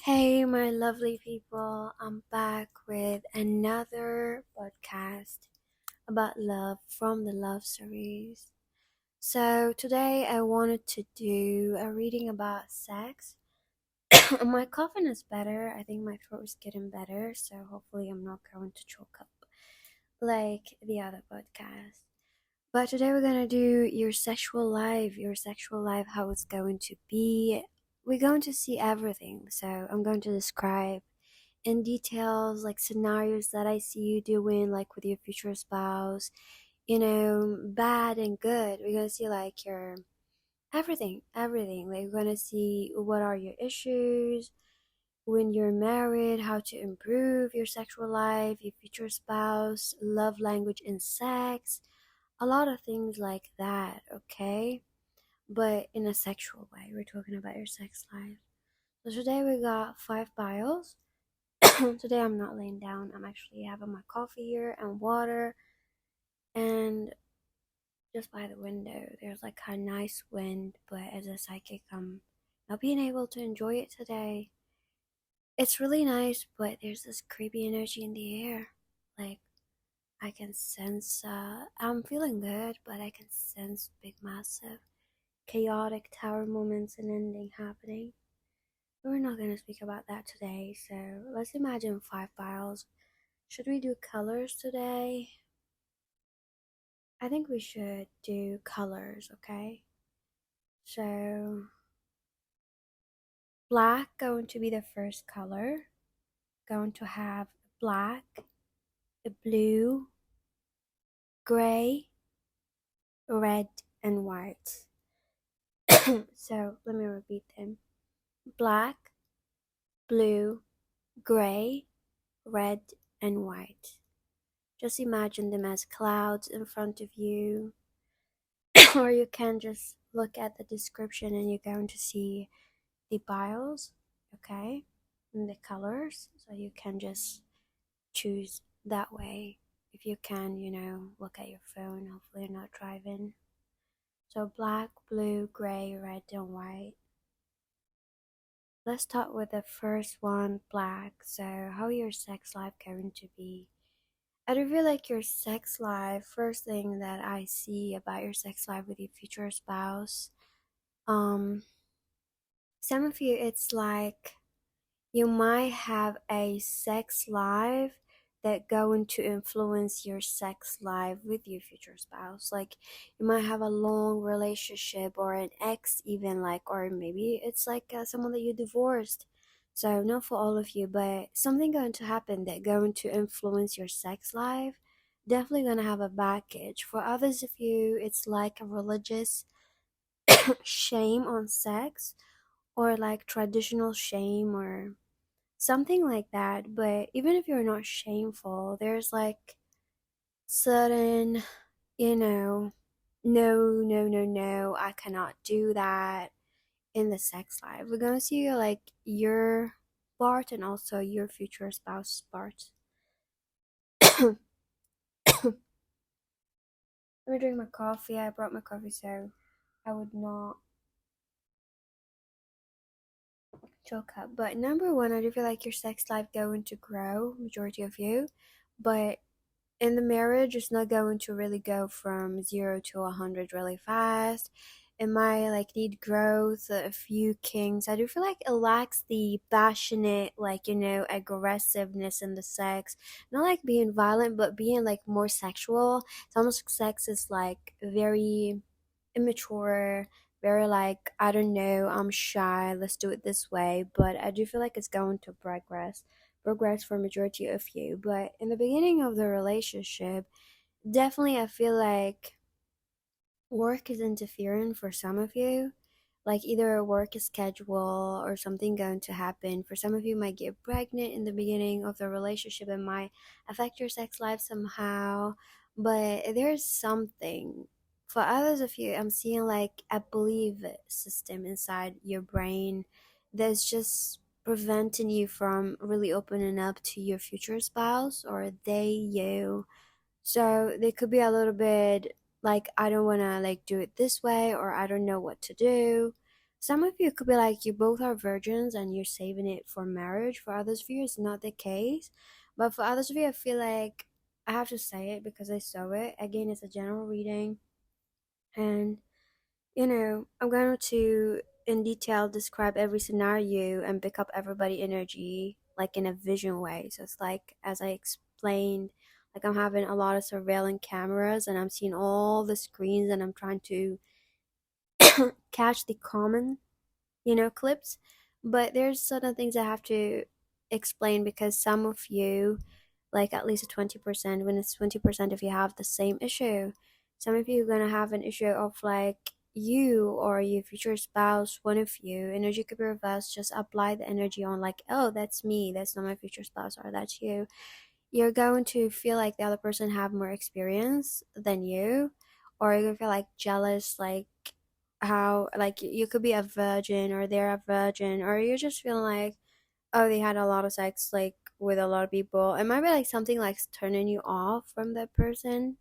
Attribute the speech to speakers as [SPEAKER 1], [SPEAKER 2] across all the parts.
[SPEAKER 1] Hey, my lovely people, I'm back with another podcast about love from the love series. So, today I wanted to do a reading about sex. My coughing is better. I think my throat is getting better, so hopefully, I'm not going to choke up like the other podcast. But today we're gonna do your sexual life, how it's going to be. We're going to see everything. So I'm going to describe in details like scenarios that I see you doing, like with your future spouse, bad and good. We're gonna see like your everything. Like we're gonna see what are your issues when you're married, how to improve your sexual life, your future spouse, love language and sex, a lot of things like that, okay? But in a sexual way, we're talking about your sex life. So today we got 5 bios. Today I'm not laying down, I'm actually having my coffee here and water, and just by the window, there's like a nice wind, but as a psychic, I'm not being able to enjoy it today. It's really nice, but there's this creepy energy in the air. Like, I can sense, I'm feeling good, but I can sense big, massive chaotic tower moments and ending happening. But we're not going to speak about that today, so let's imagine 5 files. Should we do colors today? I think we should do colors, okay? So, black going to be the first color. Going to have black, blue, gray, red, and white. So, let me repeat them. Black, blue, gray, red, and white. Just imagine them as clouds in front of you, or you can just look at the description and you're going to see the bios, okay, and the colors, so you can just choose that way. If you can, look at your phone, hopefully you're not driving. So black, blue, gray, red, and white. Let's start with the first one, black. So how your sex life going to be? I do feel like your sex life, first thing that I see about your sex life with your future spouse, um, some of you, it's like you might have a sex life that going to influence your sex life with your future spouse. Like you might have a long relationship or an ex even, like, or maybe it's like someone that you divorced. So not for all of you, but something going to happen that going to influence your sex life. Definitely gonna have a baggage. For others of you, it's like a religious shame on sex, or like traditional shame or something like that. But even if you're not shameful, there's like certain, no, I cannot do that in the sex life. We're gonna see like your part and also your future spouse's part. Let me drink my coffee. I brought my coffee so I would not choke up. But number one, I do feel like your sex life going to grow, majority of you. But in the marriage, it's not going to really go from 0 to 100 really fast. It might like need growth, a few kings. I do feel like it lacks the passionate, like, aggressiveness in the sex. Not like being violent, but being like more sexual. It's almost like sex is like very immature, very like, I don't know, I'm shy, let's do it this way. But I do feel like it's going to progress for majority of you. But in the beginning of the relationship, definitely I feel like work is interfering for some of you. Like either a work schedule or something going to happen. For some of you might get pregnant in the beginning of the relationship and might affect your sex life somehow. But there's something. For others of you, I'm seeing like a belief system inside your brain that's just preventing you from really opening up to your future spouse, or they you. So they could be a little bit like, I don't want to like do it this way, or I don't know what to do. some of you could be like you both are virgins and you're saving it for marriage. For others of you, it's not the case. But for others of you, I feel like I have to say it because I saw it. Again, it's a general reading. And, I'm going to in detail describe every scenario and pick up everybody energy like in a vision way. So it's like, as I explained, like I'm having a lot of surveillance cameras and I'm seeing all the screens and I'm trying to catch the common clips. But there's certain things I have to explain because some of you, like at least 20%, when it's 20%, if you have the same issue, some of you are gonna have an issue of like you or your future spouse, one of you, energy could be reversed. Just apply the energy on like, oh, that's me, that's not my future spouse, or that's you. You're going to feel like the other person have more experience than you, or you're gonna feel like jealous, like how like you could be a virgin or they're a virgin, or you're just feeling like, oh, they had a lot of sex like with a lot of people. It might be like something like turning you off from that person.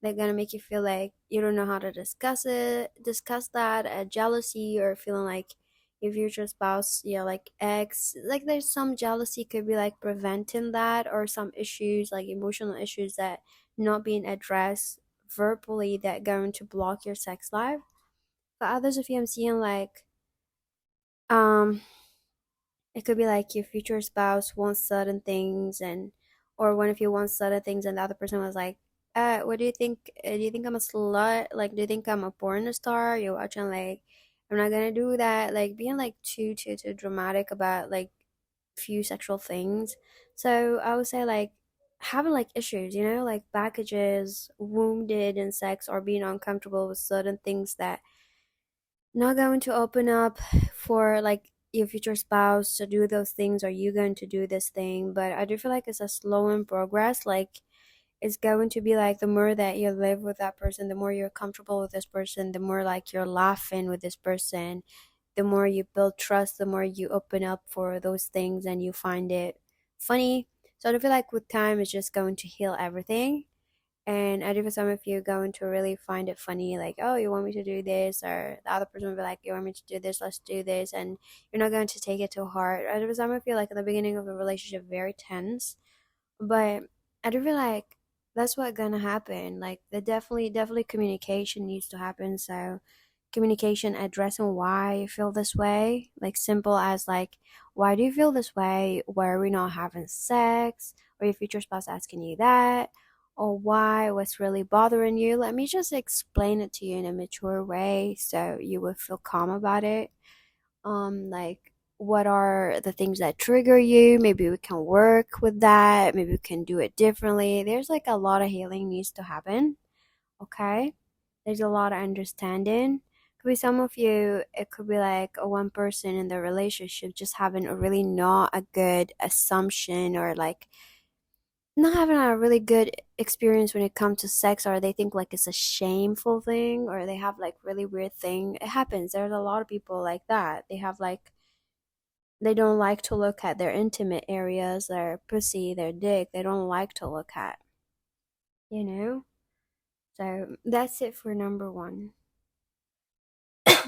[SPEAKER 1] They're gonna make you feel like you don't know how to discuss that, jealousy, or feeling like your future spouse, like ex, like there's some jealousy could be like preventing that, or some issues like emotional issues that not being addressed verbally that going to block your sex life. For others of you, I'm seeing like, um, it could be like your future spouse wants certain things, and or one of you wants certain things, and the other person was like, what do you think? Do you think I'm a slut? Like, do you think I'm a porn star? You're watching like, I'm not gonna do that. Like being like too dramatic about like few sexual things. So I would say like having like issues, like packages, wounded in sex, or being uncomfortable with certain things that not going to open up for like your future spouse to do those things, or you going to do this thing. But I do feel like it's a slow in progress. Like it's going to be like the more that you live with that person, the more you're comfortable with this person, the more like you're laughing with this person, the more you build trust, the more you open up for those things and you find it funny. So I do feel like with time it's just going to heal everything. And I do for some of you going to really find it funny, like, oh, you want me to do this, or the other person will be like, you want me to do this, let's do this, and you're not going to take it to heart. I do for some of you, like in the beginning of a relationship, very tense, but I do feel like that's what's gonna happen. Like, the definitely communication needs to happen. So communication addressing why you feel this way, like simple as like, why do you feel this way? Why are we not having sex? Or your future spouse asking you that, or why, what's really bothering you? Let me just explain it to you in a mature way so you would feel calm about it. Like, what are the things that trigger you? Maybe we can work with that, maybe we can do it differently. There's like a lot of healing needs to happen. Okay, there's a lot of understanding. Could be some of you, it could be like a one person in the relationship just having a really not a good assumption, or like not having a really good experience when it comes to sex, or they think like it's a shameful thing, or they have like really weird thing. It happens. There's a lot of people like that. They have like, they don't like to look at their intimate areas, their pussy, their dick. They don't like to look at, you know? So that's it for number one.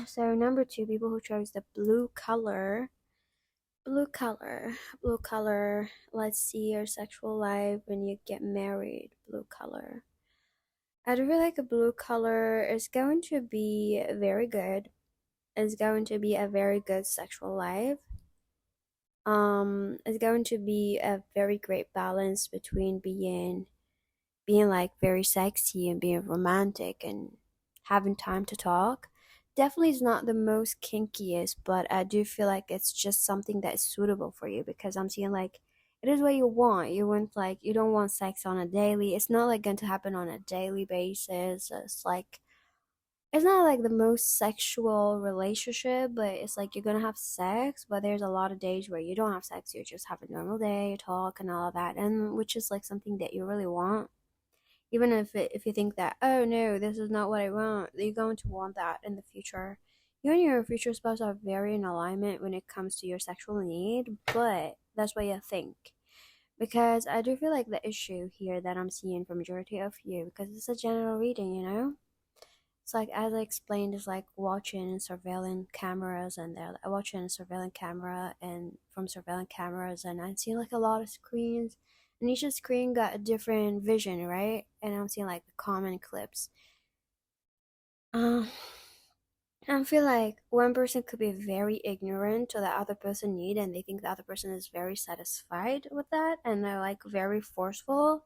[SPEAKER 1] So number two, people who chose the blue color. Blue color. Blue color. Let's see your sexual life when you get married. Blue color. I do feel like a blue color is going to be very good. It's going to be a very good sexual life. It's going to be a very great balance between being like very sexy and being romantic and having time to talk. Definitely is not the most kinkiest, but I do feel like it's just something that is suitable for you, because I'm seeing like it is what you want. You want like, you don't want sex on a daily. It's not like going to happen on a daily basis. It's like, it's not like the most sexual relationship, but it's like you're gonna have sex, but there's a lot of days where you don't have sex. You just have a normal day, talk and all of that, and which is like something that you really want. Even if you think that, oh no, this is not what I want, you're going to want that in the future. You and your future spouse are very in alignment when it comes to your sexual need, but that's what you think. Because I do feel like the issue here that I'm seeing for majority of you, because it's a general reading, It's like, as I explained, it's like watching surveillance cameras, and they're watching a surveillance camera and from surveillance cameras, and I'm seeing like a lot of screens, and each screen got a different vision, right? And I'm seeing like the common clips. Um, I feel like one person could be very ignorant to the other person need, and they think the other person is very satisfied with that, and they're like very forceful.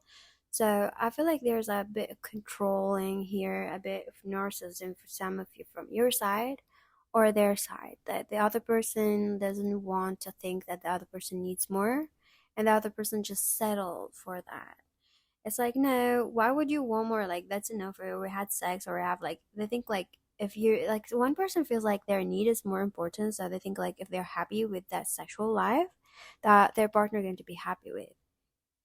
[SPEAKER 1] So I feel like there's a bit of controlling here, a bit of narcissism for some of you from your side or their side, that the other person doesn't want to think that the other person needs more, and the other person just settled for that. It's like, no, why would you want more? Like, that's enough. Or we had sex, or we have, like, they think, like, if you're, like, one person feels like their need is more important. So they think, like, if they're happy with that sexual life, that their partner going to be happy with.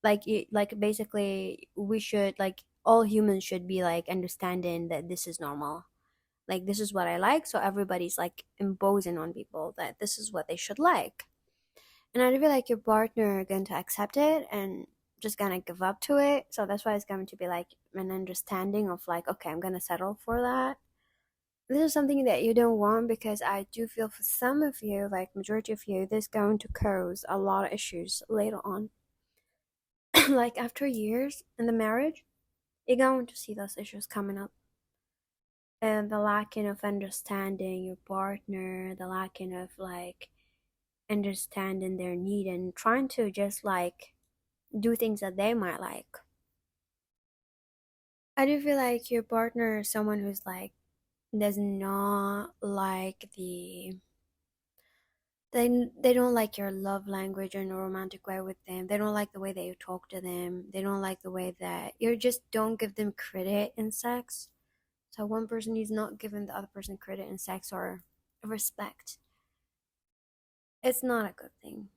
[SPEAKER 1] Like, like, basically, we should, like, all humans should be, like, understanding that this is normal. Like, this is what I like. So everybody's, like, imposing on people that this is what they should like. And I feel like your partner are going to accept it and just gonna give up to it. So that's why it's going to be like an understanding of like, okay, I'm gonna settle for that. This is something that you don't want, because I do feel for some of you, like majority of you, this is going to cause a lot of issues later on. Like after years in the marriage, you're going to see those issues coming up. And the lacking of understanding your partner, the lacking of like understanding their need, and trying to just like do things that they might like. I do feel like your partner is someone who's like does not like they don't like your love language in a romantic way with them. They don't like the way that you talk to them. They don't like the way that you just don't give them credit in sex. So one person is not giving the other person credit in sex or respect. It's not a good thing.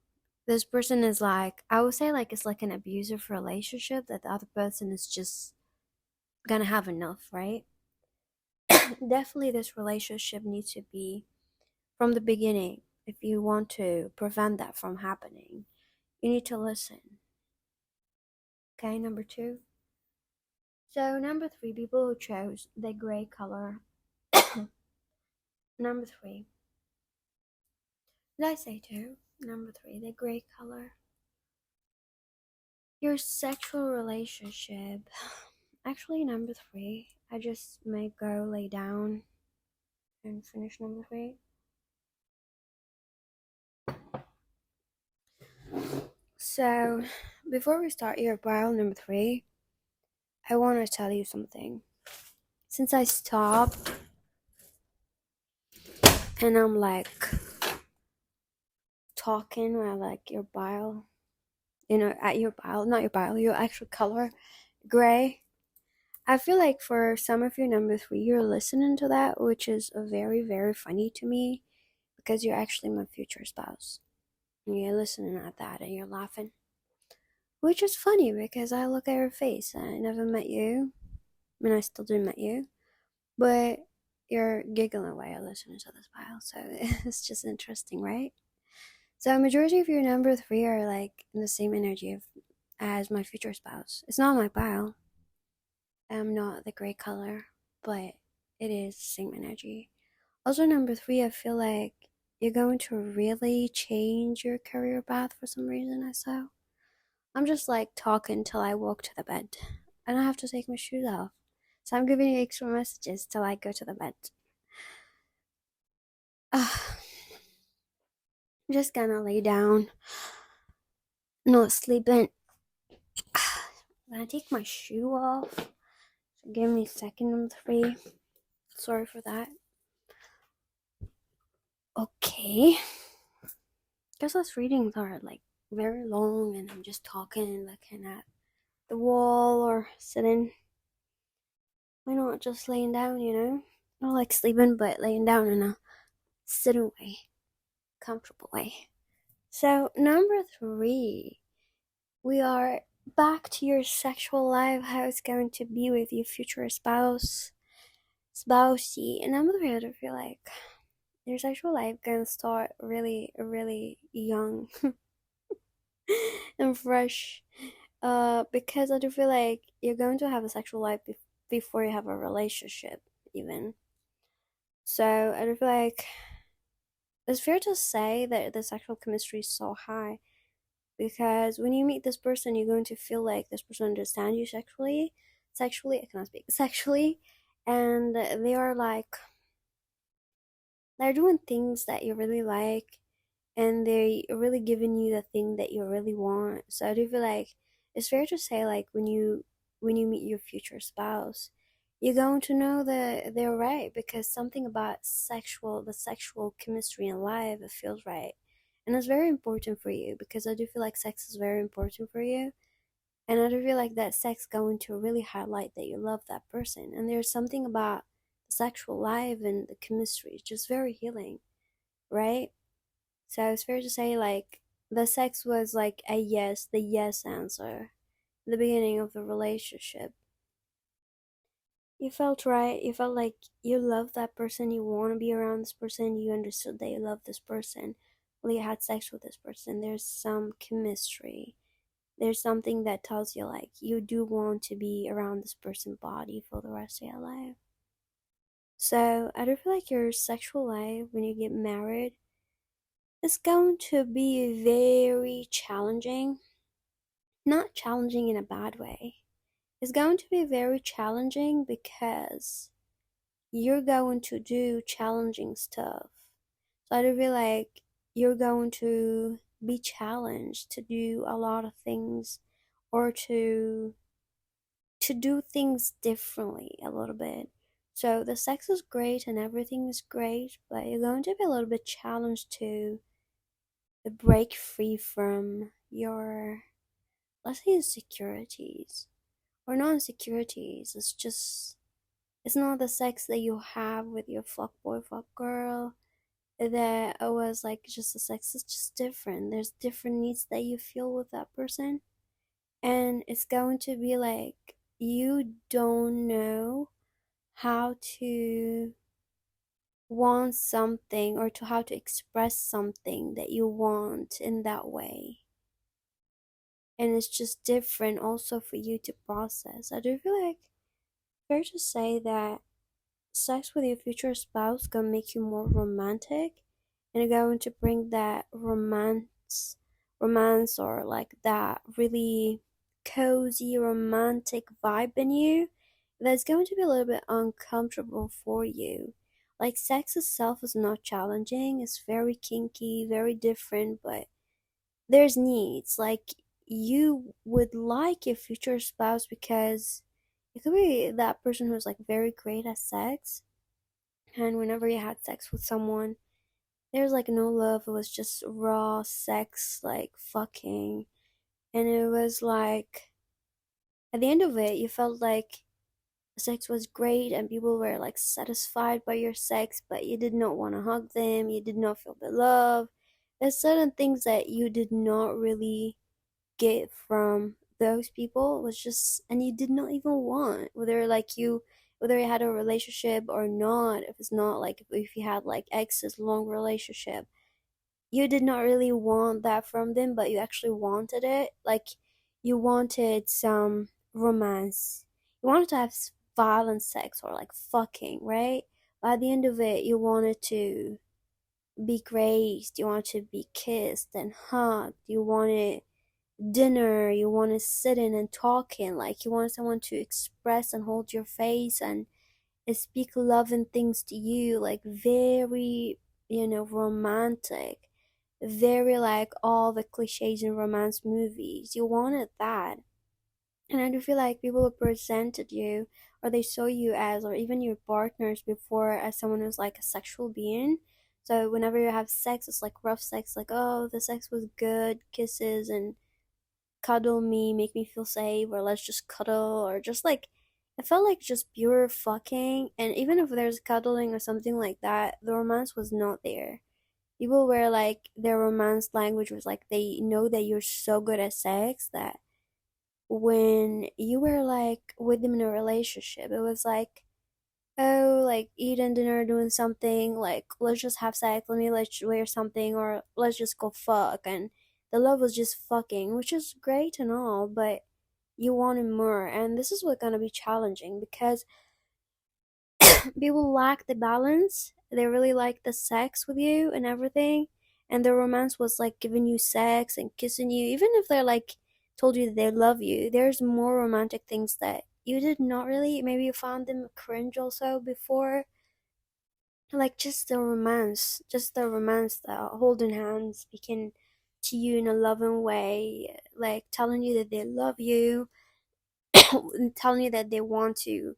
[SPEAKER 1] This person is like, I would say, like it's like an abusive relationship that the other person is just gonna have enough, right? Definitely this relationship needs to be from the beginning. If you want to prevent that from happening, you need to listen. Okay, number two. So number three, people who chose the gray color. Number three. Did I say two? Number three, the gray color. Your sexual relationship. Actually, number three. I just may go lay down and finish number three. So, before we start your pile number three, I want to tell you something. Since I stopped and I'm like talking while like your bile, at your bile, not your bile, your actual color, gray. I feel like for some of you number three, you're listening to that, which is very, very funny to me, because you're actually my future spouse. And you're listening at that and you're laughing. Which is funny because I look at your face. I never met you. I mean, I still didn't met you. But you're giggling while you're listening to this file. So it's just interesting, right? So a majority of your number three are like in the same energy as my future spouse. It's not my pile. I'm not the gray color, but it is the same energy. Also, number three, I feel like you're going to really change your career path for some reason. I saw. I'm just like talking till I walk to the bed. I don't have to take my shoes off. So I'm giving you extra messages till I go to the bed. I'm just gonna lay down, not sleeping. I'm gonna take my shoe off. So give me a second, number three. Sorry for that. Okay. Guess those readings are like very long, and I'm just talking and looking at the wall or sitting. Why not just laying down, Not like sleeping, but laying down in a sitting way, comfortable way. So, number three, we are back to your sexual life, how it's going to be with your future spousey. And number three, I feel like your sexual life gonna start really, really young and fresh. Because I do feel like you're going to have a sexual life before you have a relationship. even. So I feel like it's fair to say that the sexual chemistry is so high because when you meet this person, you're going to feel like this person understands you sexually, I cannot speak, sexually, and they are like, they're doing things that you really like, and they're really giving you the thing that you really want. So I do feel like it's fair to say, like, when you meet your future spouse, you're going to know that they're right because something about the sexual chemistry in life, it feels right. And it's very important for you because I do feel like sex is very important for you. And I do feel like that sex going to really highlight that you love that person. And there's something about the sexual life and the chemistry, it's just very healing, right? So it's fair to say, like, the sex was like the yes answer, the beginning of the relationship. You felt right. You felt like you love that person. You want to be around this person. You understood that you love this person. Well, you had sex with this person. There's some chemistry. There's something that tells you, like, you do want to be around this person's body for the rest of your life. So I do feel like your sexual life, when you get married, is going to be very challenging. Not challenging in a bad way. It's going to be very challenging because you're going to do challenging stuff. So I do feel like you're going to be challenged to do a lot of things or to do things differently a little bit. So the sex is great and everything is great, but you're going to be a little bit challenged to break free from your, let's say, insecurities or not insecurities. It's not the sex that you have with your fuck boy, fuck girl. That it was like just the sex is just different. There's different needs that you feel with that person, and it's going to be like you don't know how to want something or to how to express something that you want in that way, and it's just different also for you to process. I do feel like fair to say that sex with your future spouse gonna make you more romantic and going to bring that romance or like that really cozy romantic vibe in you that's going to be a little bit uncomfortable for you. Like sex itself is not challenging, it's very kinky, very different, but there's needs. Like you would like your future spouse because it could be that person who's like very great at sex, and whenever you had sex with someone, there's like no love, it was just raw sex, like fucking. And it was like, at the end of it, you felt like sex was great and people were like satisfied by your sex, but you did not want to hug them, you did not feel the love. There's certain things that you did not really get from those people was just, and you did not even want, whether you had a relationship or not. If it's not like, if you had like exes, long relationship, you did not really want that from them, but you actually wanted it. Like you wanted some romance, you wanted to have violent sex or like fucking, right? By the end of it, you wanted to be grazed, you wanted to be kissed and hugged, you wanted dinner, you want to sit in and talking, like you want someone to express and hold your face and speak loving things to you, like very, romantic, very like all the cliches in romance movies. You wanted that. And I do feel like people presented you or they saw you as, or even your partners before, as someone who's like a sexual being. So whenever you have sex, it's like rough sex, like, oh, the sex was good, kisses and cuddle me, make me feel safe, or let's just cuddle, or just like, it felt like just pure fucking. And even if there's cuddling or something like that, the romance was not there. People were like, their romance language was like, they know that you're so good at sex that when you were like with them in a relationship, it was like, oh, like eating dinner, doing something, like let's just have sex, let me let you wear something, or let's just go fuck. And the love was just fucking, which is great and all, but you wanted more. And this is what's gonna be challenging because people lack the balance. They really like the sex with you and everything, and the romance was like giving you sex and kissing you. Even if they're like told you that they love you, there's more romantic things that you did not really. Maybe you found them cringe also before, like just the romance, the holding hands, speaking to you in a loving way, like telling you that they love you, and telling you that they want to,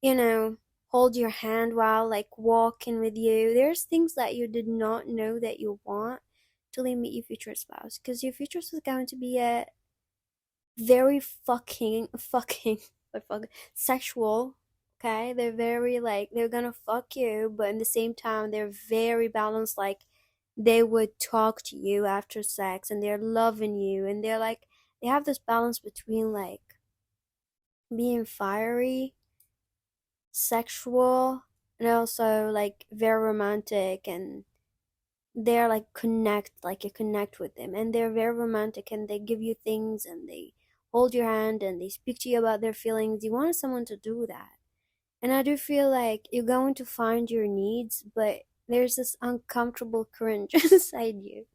[SPEAKER 1] you know, hold your hand while like walking with you. There's things that you did not know that you want till you meet your future spouse, because your future spouse is going to be a very fucking but fuck sexual. Okay, they're very like they're gonna fuck you, but in the same time they're very balanced. Like they would talk to you after sex, and they're loving you, and they're like they have this balance between like being fiery, sexual, and also like very romantic, and they're like you connect with them, and they're very romantic, and they give you things, and they hold your hand, and they speak to you about their feelings. You want someone to do that. And I do feel like you're going to find your needs, but there's this uncomfortable cringe inside you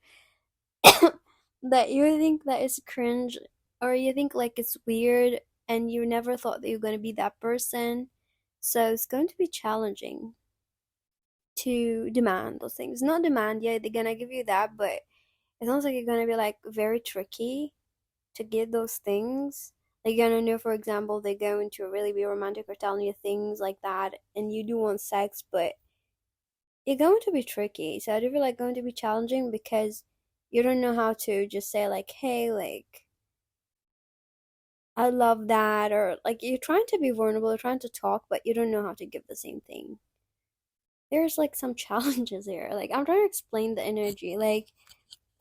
[SPEAKER 1] that you think that is cringe, or you think like it's weird, and you never thought that you're going to be that person. So it's going to be challenging to demand those things. Not demand, yeah, they're gonna give you that, but it sounds like you're gonna be like very tricky to get those things. Like you're gonna know, for example, they're going to really be romantic or telling you things like that, and you do want sex, but you're going to be tricky. So I do feel like going to be challenging because you don't know how to just say like, hey, like I love that, or like you're trying to be vulnerable, you're trying to talk, but you don't know how to give the same thing. There's like some challenges here. Like I'm trying to explain the energy. Like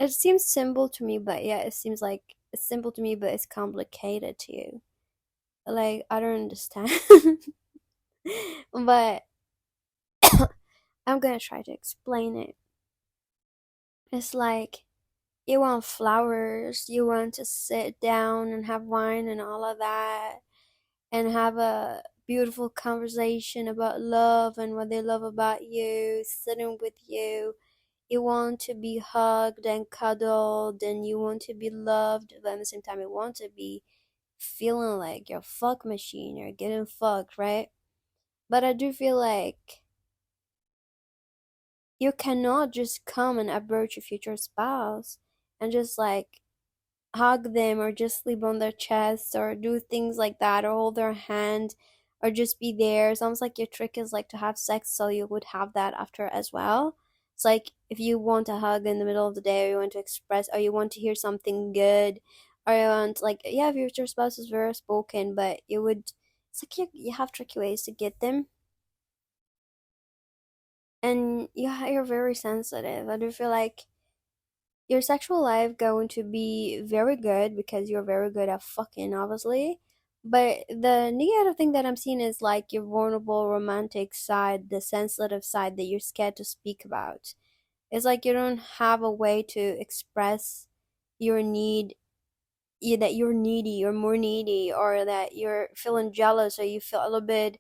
[SPEAKER 1] it seems simple to me, but yeah, it seems like it's simple to me, but it's complicated to you. Like I don't understand. But I'm gonna try to explain it. It's like you want flowers, you want to sit down and have wine and all of that, and have a beautiful conversation about love and what they love about you, sitting with you. You want to be hugged and cuddled, and you want to be loved, but at the same time, you want to be feeling like you're a fuck machine, you're getting fucked, right? But I do feel like you cannot just come and approach your future spouse and just like hug them or just sleep on their chest or do things like that or hold their hand or just be there. It's almost like your trick is like to have sex so you would have that after as well. It's like if you want a hug in the middle of the day, or you want to express, or you want to hear something good, or you want like yeah, if your spouse is very spoken, but you would it's like you have tricky ways to get them, and you're very sensitive. I do feel like your sexual life going to be very good because you're very good at fucking, obviously. But the negative thing that I'm seeing is like your vulnerable romantic side, the sensitive side that you're scared to speak about. It's like you don't have a way to express your need, that you're needy or more needy, or that you're feeling jealous, or you feel a little bit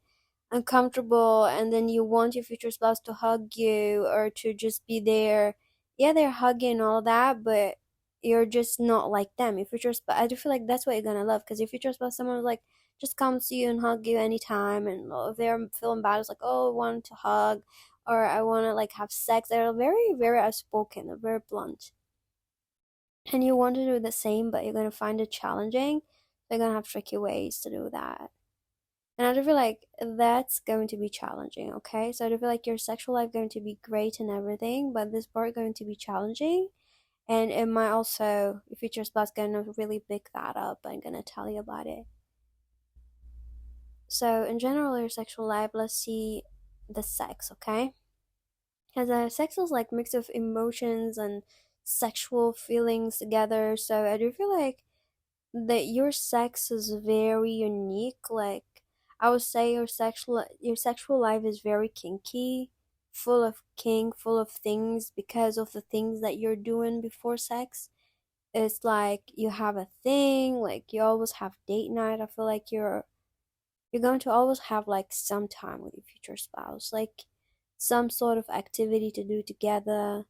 [SPEAKER 1] uncomfortable, and then you want your future spouse to hug you or to just be there. Yeah, they're hugging and all that, but you're just not like them. Your future spouse, I do feel like that's what you're gonna love, because your future spouse, someone like just comes to you and hug you anytime, and if they're feeling bad, it's like, oh, I want to hug, or I want to like have sex. They're very, very outspoken. They're very blunt, and you want to do the same, but you're gonna find it challenging. You're gonna have tricky ways to do that. And I do feel like that's going to be challenging, okay? So I do feel like your sexual life going to be great and everything, but this part going to be challenging. And it might also, your future spouse gonna really pick that up and gonna tell you about it. So in general, your sexual life, let's see the sex, okay? Because sex is like mix of emotions and sexual feelings together. So I do feel like that your sex is very unique. Like I would say your sexual life is very kinky, full of kink, full of things because of the things that you're doing before sex. It's like you have a thing, like you always have date night. I feel like you're going to always have like some time with your future spouse, like some sort of activity to do together,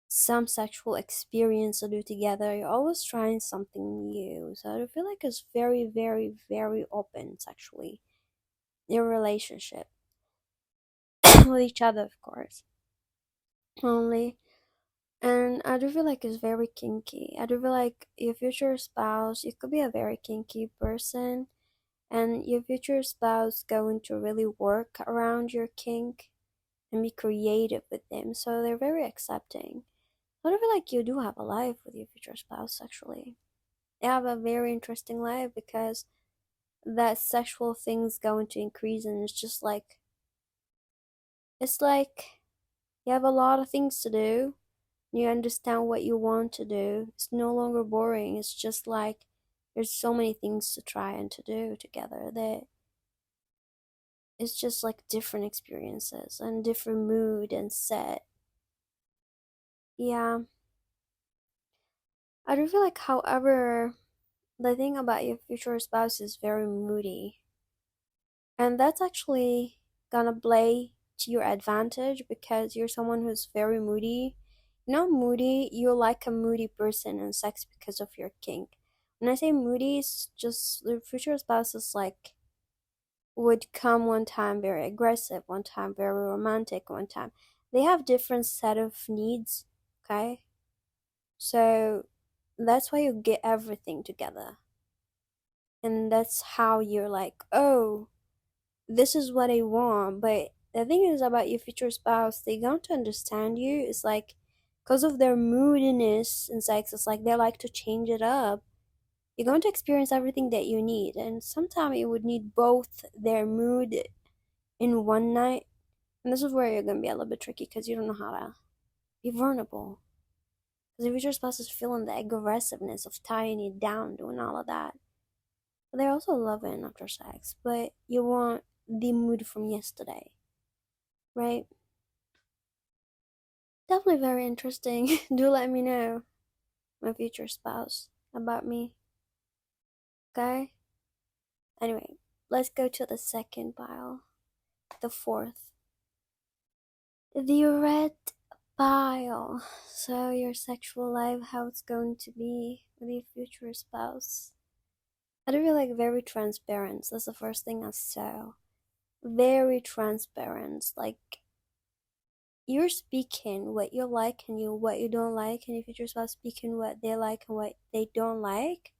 [SPEAKER 1] some sexual experience to do together. You're always trying something new. So I feel like it's very, very, very open sexually. Your relationship with each other, of course. Only. And I do feel like it's very kinky. I do feel like your future spouse, you could be a very kinky person, and your future spouse going to really work around your kink and be creative with them. So they're very accepting. I do feel like you do have a life with your future spouse sexually. You have a very interesting life because that sexual thing's going to increase, and it's like you have a lot of things to do. You understand what you want to do. It's no longer boring. It's just like there's so many things to try and to do together that it's just like different experiences and different mood and set. Yeah, I do feel like, however, the thing about your future spouse is very moody, and that's actually gonna play to your advantage because you're someone who's very moody. Not moody, you're like a moody person in sex because of your kink. When I say moody, it's just the future spouse is like would come one time very aggressive, one time very romantic, one time they have different set of needs. Okay, so that's why you get everything together, and that's how you're like, oh, this is what I want. But the thing is about your future spouse, they going to understand you. It's like because of their moodiness in sex, it's like they like to change it up. You're going to experience everything that you need, and sometimes you would need both their mood in one night. And this is where you're gonna be a little bit tricky because you don't know how to be vulnerable. Because if you're supposed to feeling the aggressiveness of tying you down, doing all of that, but they're also loving after sex. But you want the mood from yesterday, right? Definitely very interesting. Do let me know, my future spouse, about me. Okay? Anyway, let's go to the second pile. The fourth. The red pile. So, your sexual life, how it's going to be with your future spouse. I do feel like very transparent. That's the first thing I saw. Very transparent. Like, you're speaking what you like and what you don't like, and your future spouse speaking what they like and what they don't like.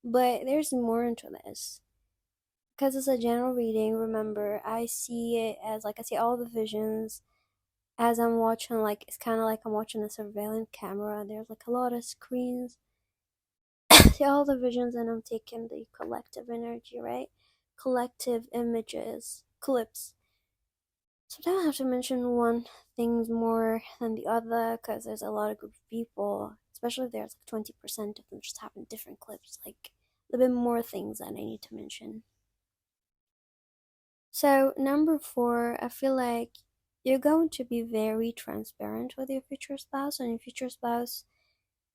[SPEAKER 1] But there's more into this. Because it's a general reading, remember, I see it as like I see all the visions as I'm watching, like it's kind of like I'm watching a surveillance camera. There's like a lot of screens. See all the visions, and I'm taking the collective energy, right? Collective images, clips. Sometimes I have to mention one thing more than the other because there's a lot of group of people, especially if there's like 20% of them just having different clips, like a little bit more things that I need to mention. So, number four, I feel like you're going to be very transparent with your future spouse, and your future spouse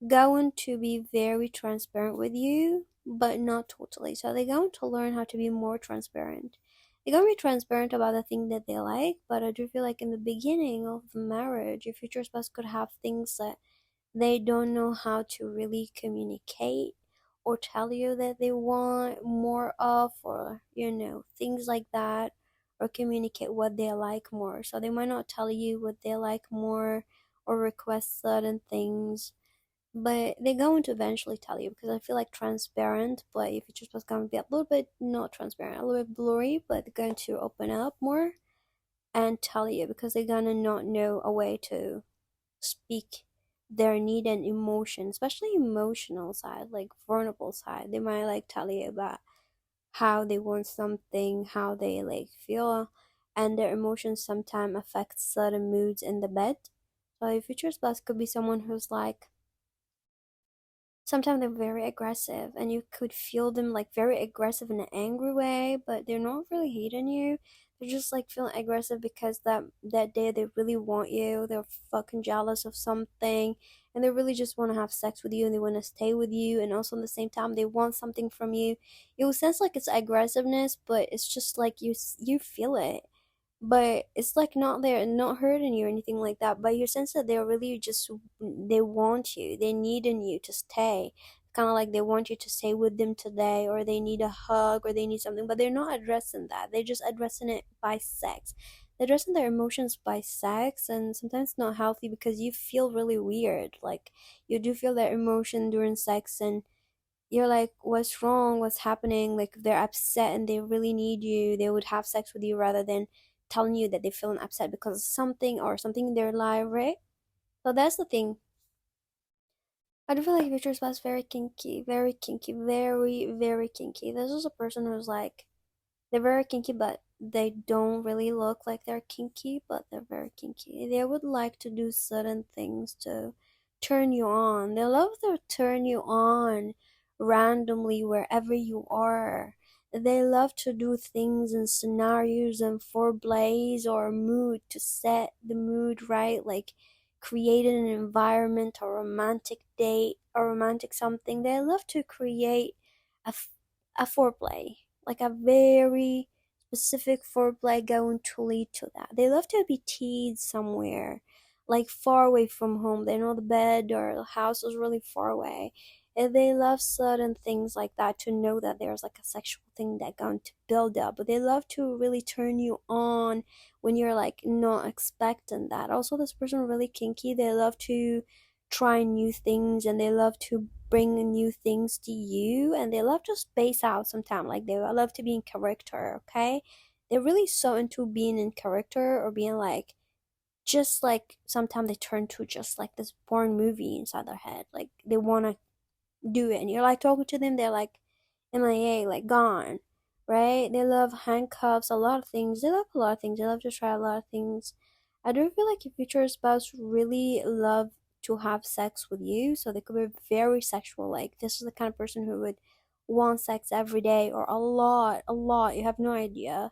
[SPEAKER 1] going to be very transparent with you, but not totally. So, they're going to learn how to be more transparent. They're going to be transparent about the thing that they like, but I do feel like in the beginning of the marriage, your future spouse could have things that they don't know how to really communicate or tell you that they want more of, or things like that, or communicate what they like more. So they might not tell you what they like more or request certain things, but they're going to eventually tell you because I feel like transparent, but if it's just going to be a little bit not transparent, a little bit blurry, but they're going to open up more and tell you because they're gonna not know a way to speak their need and emotion, especially emotional side, like vulnerable side. They might like tell you about how they want something, how they like feel, and their emotions sometimes affect certain moods in the bed. So your future spouse could be someone who's like sometimes they're very aggressive and you could feel them like very aggressive in an angry way, but they're not really hating you. They're just like feeling aggressive because that day they really want you. They're fucking jealous of something, and they really just want to have sex with you and they want to stay with you, and also at the same time they want something from you. It will sense like it's aggressiveness, but it's just like you feel it, but it's like not there, not hurting you or anything like that, but you sense that they're really just, they want you, they need in you to stay, kind of like they want you to stay with them today, or they need a hug, or they need something, but they're not addressing that, they're just addressing it by sex. They're addressing their emotions by sex, and sometimes it's not healthy because you feel really weird, like you do feel their emotion during sex, and you're like, what's wrong, what's happening, like if they're upset and they really need you, they would have sex with you rather than telling you that they're feeling upset because of something or something in their life, right? So that's the thing. I do feel like Victor Spell's very kinky, very, very kinky. This is a person who's like, they're very kinky, but they don't really look like they're kinky, but they're very kinky. They would like to do certain things to turn you on. They love to turn you on randomly wherever you are. They love to do things in scenarios and foreplays or mood to set the mood right, like creating an environment, a romantic date, a romantic something. They love to create a, a foreplay, like a very specific foreplay going to lead to that. They love to be teased somewhere, like far away from home. They know the bed or the house is really far away. And they love certain things like that, to know that there's like a sexual thing that going to build up. But they love to really turn you on when you're like not expecting that. Also, this person really kinky. They love to try new things, and they love to bring new things to you, and they love to space out sometimes, like they love to be in character, okay? They're really so into being in character, or being like, just like sometimes they turn to just like this porn movie inside their head, like they want to do it, and you're like talking to them, they're like MIA, like gone, right? They love handcuffs, a lot of things. They love a lot of things. They love to try a lot of things. I do feel like your future spouse really love to have sex with you, so they could be very sexual. Like this is the kind of person who would want sex every day or a lot, a lot. You have no idea.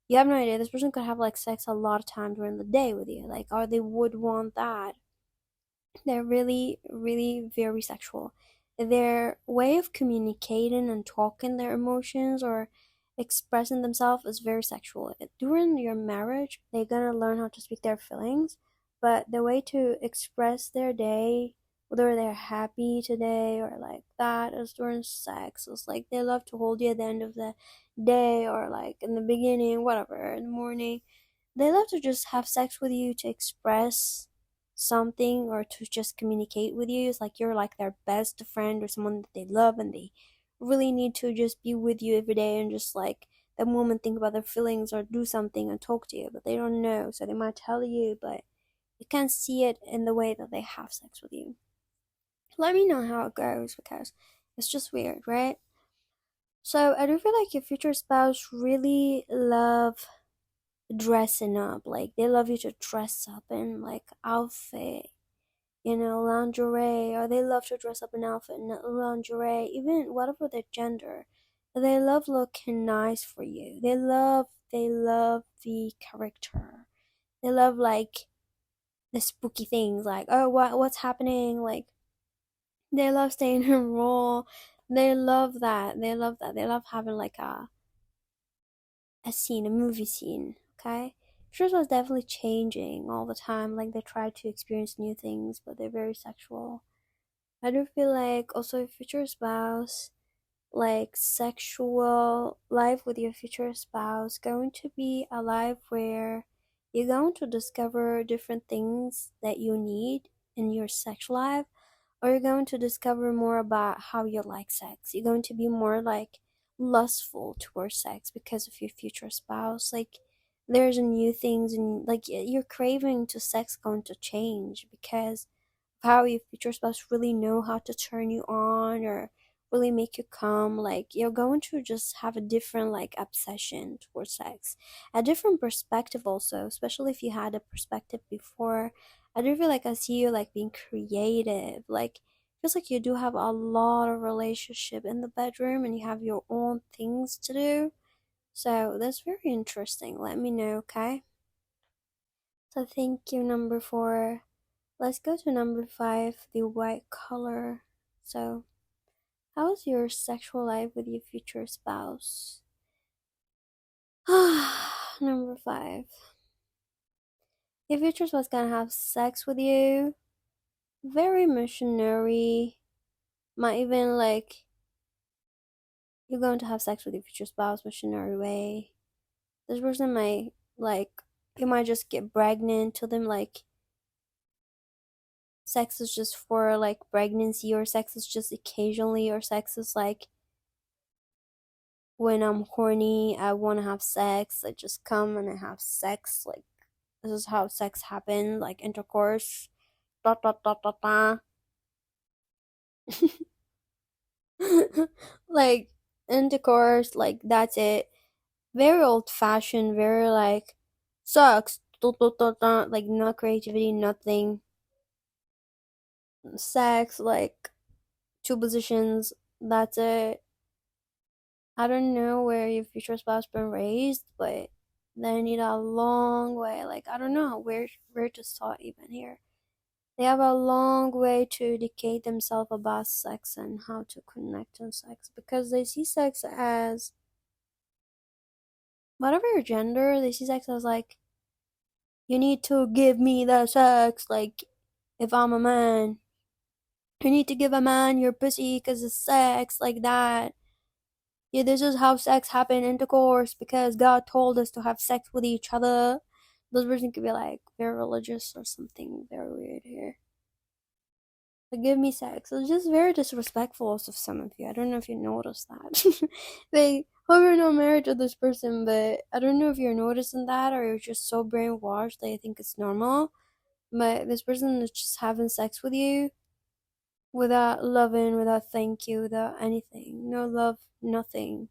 [SPEAKER 1] You have no idea. This person could have like sex a lot of times during the day with you, like, or they would want that. They're really, really very sexual. Their way of communicating and talking their emotions or expressing themselves is very sexual. During your marriage, they're gonna learn how to speak their feelings, but the way to express their day, whether they're happy today or like that, is during sex. It's like they love to hold you at the end of the day, or like in the beginning, whatever, in the morning. They love to just have sex with you to express something, or to just communicate with you. It's like you're like their best friend, or someone that they love, and they really need to just be with you every day, and just like the moment think about their feelings or do something and talk to you, but they don't know, so they might tell you, but you can't see it in the way that they have sex with you. Let me know how it goes, because it's just weird, right? So I do feel like your future spouse really love dressing up. Like they love you to dress up in like outfit, lingerie, or they love to dress up in outfit and lingerie, even whatever their gender. They love looking nice for you. They love the character. They love like the spooky things, like, oh, what's happening? Like they love staying in role. They love that. They love that. They love having like a scene, a movie scene, okay? Shows was definitely changing all the time. Like they try to experience new things, but they're very sexual. I do feel like also your future spouse, like sexual life with your future spouse, going to be a life where you're going to discover different things that you need in your sex life, or you're going to discover more about how you like sex. You're going to be more like lustful towards sex because of your future spouse. Like there's new things, and like your craving to sex going to change because of how your future spouse really know how to turn you on or really make you come. Like you're going to just have a different like obsession towards sex, a different perspective also, especially if you had a perspective before. I do feel like I see you like being creative, like feels like you do have a lot of relationship in the bedroom and you have your own things to do. So that's very interesting. Let me know, okay? So thank you, number 4. Let's go to number 5, the white color. So, how is your sexual life with your future spouse? Number 5. Your future spouse gonna have sex with you. Very missionary. Might even like you're going to have sex with your future spouse missionary way. This person might like you might just get pregnant to them like sex is just for like pregnancy, or sex is just occasionally, or sex is like when I'm horny, I want to have sex, I just come and I have sex. Like, this is how sex happens, like intercourse. Dot dot dot dot dot. Like, intercourse, like, that's it. Very old fashioned, very like, sucks. Dot dot dot dot. Like, no creativity, nothing. Sex, like, two positions, that's it. I don't know where your future spouse been raised, but they need a long way. Like, I don't know where to start even here. They have a long way to educate themselves about sex and how to connect on sex, because they see sex as whatever your gender. They see sex as like, you need to give me the sex. Like, if I'm a man, you need to give a man your pussy because it's sex, like that. Yeah, this is how sex happened, intercourse, because God told us to have sex with each other. This person could be like very religious or something very weird here. Like, give me sex. It's just very disrespectful of some of you. I don't know if you noticed that. They hope you're not married to this person, but I don't know if you're noticing that or you're just so brainwashed that you think it's normal. But this person is just having sex with you without loving, without thank you, without anything. No love, nothing.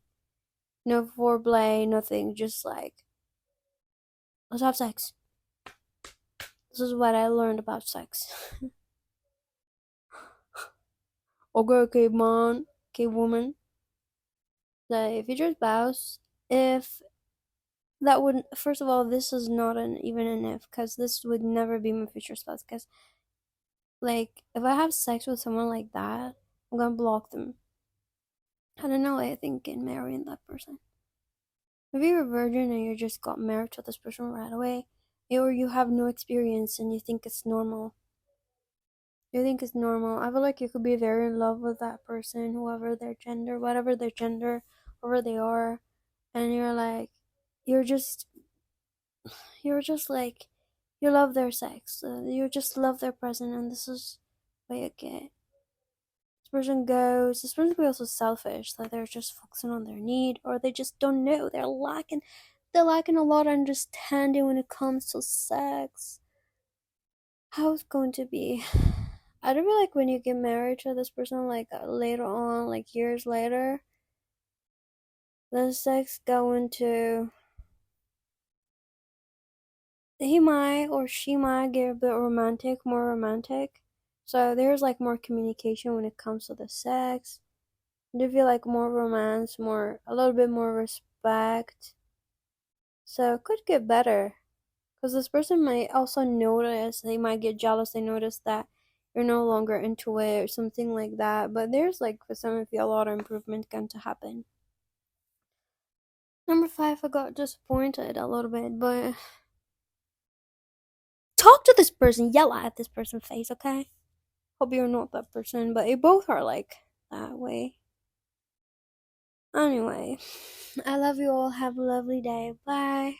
[SPEAKER 1] No foreplay, nothing. Just like, let's have sex. This is what I learned about sex. Okay, caveman, cavewoman. The future spouse, if that would, first of all, this is not even an if, because this would never be my future spouse. Because, like, if I have sex with someone like that, I'm gonna block them. I don't know, I think in marrying that person. If you're a virgin and you just got married to this person right away, or you have no experience and you think it's normal, I feel like you could be very in love with that person, whoever their gender, whatever their gender, whoever they are, and you're like, you're just, you're just like, you love their sex, you just love their presence, and this is what you get. This person could be also selfish, that they're just focusing on their need, or they just don't know, they're lacking a lot of understanding when it comes to sex. How it's going to be. I don't feel like when you get married to this person, like later on, like years later, the sex going to, he might or she might get a bit romantic, more romantic. So there's like more communication when it comes to the sex. I feel like more romance, a little bit more respect. So it could get better. Because this person might also notice, they might get jealous, they notice that you're no longer into it or something like that. But there's like, for some of you, a lot of improvement going to happen. Number 5, I got disappointed a little bit, but talk to this person, yell at this person's face, okay? Hope you're not that person, but you both are like that way. Anyway, I love you all. Have a lovely day. Bye.